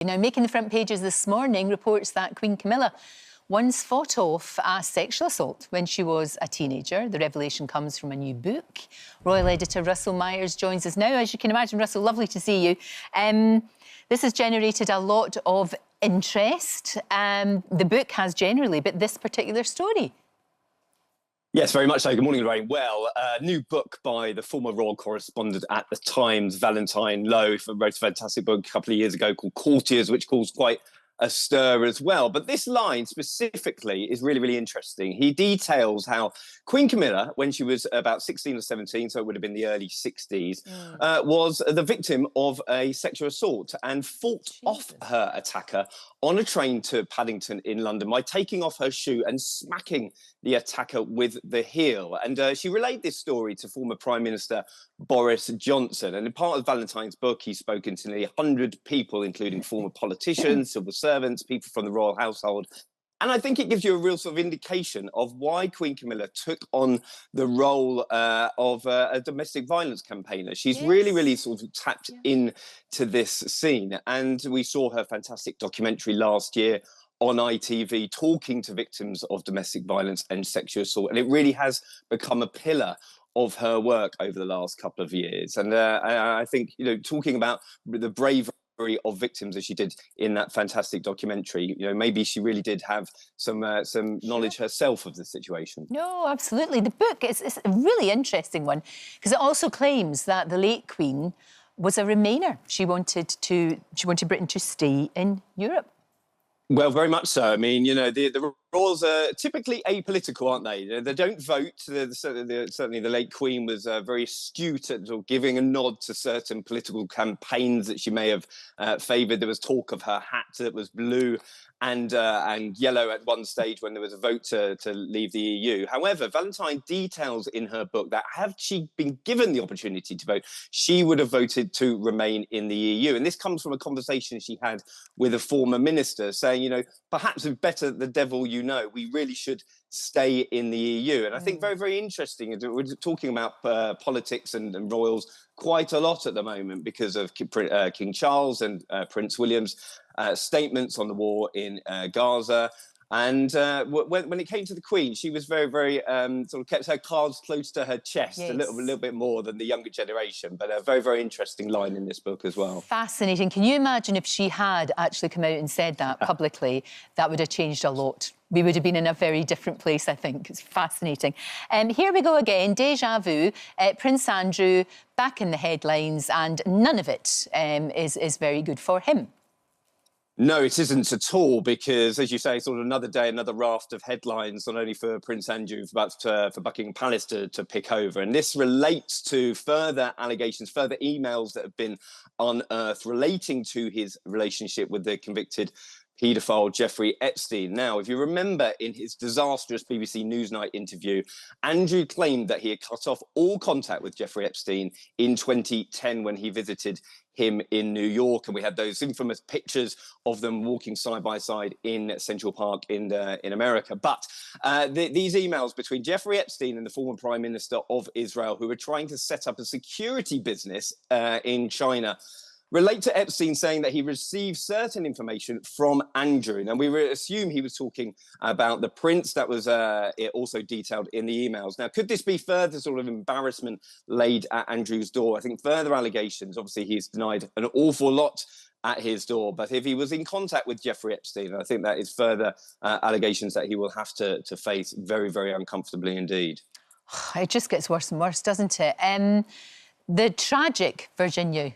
Now, making the front pages this morning, reports that Queen Camilla once fought off a sexual assault when she was a teenager. The revelation comes from a new book. Royal editor Russell Myers joins us now. As you can imagine, Russell, lovely to see you. This has generated a lot of interest. The book has generally, but this particular story. Yes, very much so. Good morning, Lorraine. Well, a new book by the former royal correspondent at the Times, Valentine Lowe, wrote a fantastic book a couple of years ago called Courtiers, which caused quite a stir as well. But this line specifically is really, really interesting. He details how Queen Camilla, when she was about 16 or 17, so it would have been the early 60s, was the victim of a sexual assault and fought off her attacker on a train to Paddington in London by taking off her shoe and smacking the attacker with the heel. And she relayed this story to former Prime Minister Boris Johnson. And in part of Valentine's book, he's spoken to nearly 100 people, including former politicians, civil servants, people from the royal household. And I think it gives you a real sort of indication of why Queen Camilla took on the role of a domestic violence campaigner. She's really sort of tapped into this scene. And we saw her fantastic documentary last year on ITV talking to victims of domestic violence and sexual assault. And it really has become a pillar of her work over the last couple of years. And I think, you know, talking about the bravery of victims as she did in that fantastic documentary, you know, maybe she really did have some knowledge herself of the situation. No, absolutely. The book is a really interesting one because it also claims that the late Queen was a Remainer. She wanted Britain to stay in Europe. Well, very much so. I mean, you know, the royals are typically apolitical, aren't they? They don't vote. Certainly the late Queen was very astute at sort of giving a nod to certain political campaigns that she may have favoured. There was talk of her hat that was blue and yellow at one stage when there was a vote to leave the EU. However, Valentine details in her book that had she been given the opportunity to vote, she would have voted to remain in the EU. And this comes from a conversation she had with a former minister saying, you know, perhaps it's better the devil you know, we really should stay in the EU. And I think very, very interesting. We're talking about politics and royals quite a lot at the moment because of King Charles and Prince William's statements on the war in Gaza. And when it came to the Queen, she was very, very sort of kept her cards close to her chest, a little bit more than the younger generation. But a very, very interesting line in this book as well. Fascinating. Can you imagine if she had actually come out and said that publicly? That would have changed a lot. We would have been in a very different place, I think. It's fascinating. Here we go again, déjà vu. Prince Andrew back in the headlines, and none of it is very good for him. No, it isn't at all, because, as you say, sort of another day, another raft of headlines, not only for Prince Andrew, but for Buckingham Palace to pick over. And this relates to further allegations, further emails that have been unearthed relating to his relationship with the convicted paedophile Jeffrey Epstein. Now, if you remember in his disastrous BBC Newsnight interview, Andrew claimed that he had cut off all contact with Jeffrey Epstein in 2010 when he visited him in New York, and we had those infamous pictures of them walking side by side in Central Park in America. But these emails between Jeffrey Epstein and the former Prime Minister of Israel, who were trying to set up a security business in China, relate to Epstein saying that he received certain information from Andrew. And we assume he was talking about the prince. That was also detailed in the emails. Now, could this be further sort of embarrassment laid at Andrew's door? I think further allegations, obviously he's denied an awful lot at his door, but if he was in contact with Jeffrey Epstein, I think that is further allegations that he will have to face very, very uncomfortably indeed. It just gets worse and worse, doesn't it? The tragic Virginia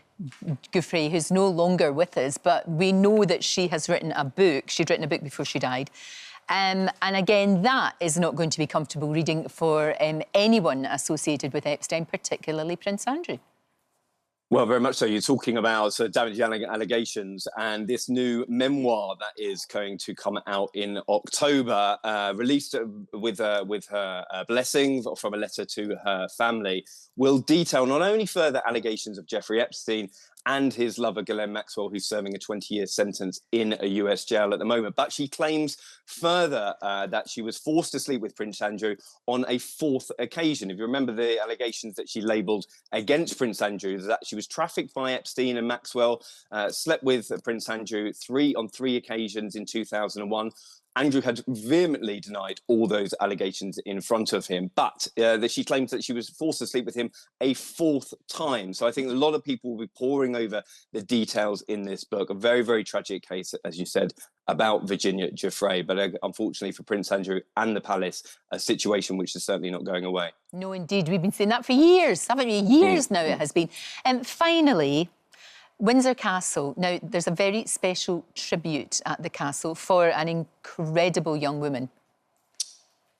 Giuffre, who's no longer with us, but we know that she has written a book. She'd written a book before she died. And again, that is not going to be comfortable reading for anyone associated with Epstein, particularly Prince Andrew. Well, very much so. You're talking about damaging allegations, and this new memoir that is going to come out in October, released with her blessing from a letter to her family, will detail not only further allegations of Jeffrey Epstein and his lover, Ghislaine Maxwell, who's serving a 20-year sentence in a US jail at the moment. But she claims further that she was forced to sleep with Prince Andrew on a fourth occasion. If you remember the allegations that she labelled against Prince Andrew, that she was trafficked by Epstein and Maxwell, slept with Prince Andrew on three occasions in 2001. Andrew had vehemently denied all those allegations in front of him, but she claims that she was forced to sleep with him a fourth time. So I think a lot of people will be poring over the details in this book. A very, very tragic case, as you said, about Virginia Giuffre. But unfortunately for Prince Andrew and the palace, a situation which is certainly not going away. No, indeed. We've been saying that for years, haven't we? Years now it has been. And finally, Windsor Castle. Now, there's a very special tribute at the castle for an incredible young woman.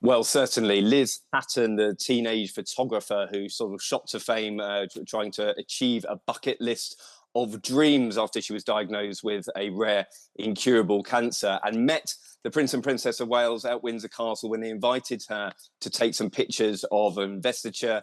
Well, certainly. Liz Hatton, the teenage photographer who sort of shot to fame trying to achieve a bucket list of dreams after she was diagnosed with a rare, incurable cancer, and met the Prince and Princess of Wales at Windsor Castle when they invited her to take some pictures of investiture.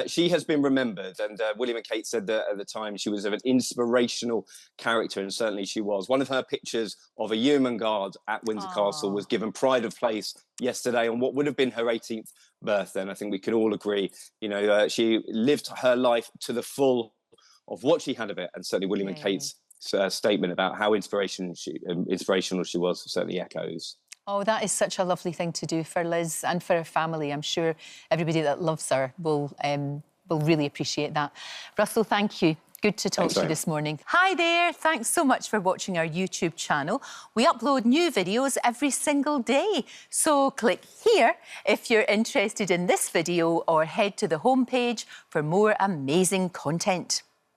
She has been remembered, and William and Kate said that at the time she was an inspirational character, and certainly she was. One of her pictures of a yeoman guard at Windsor Castle was given pride of place yesterday on what would have been her 18th birthday, and I think we could all agree, you know, she lived her life to the full of what she had of it, and certainly William and Kate's statement about how inspirational she was certainly echoes. Oh, that is such a lovely thing to do for Liz and for her family. I'm sure everybody that loves her will really appreciate that. Russell, thank you. Good to talk to you this morning. Hi there. Thanks so much for watching our YouTube channel. We upload new videos every single day. So click here if you're interested in this video, or head to the homepage for more amazing content.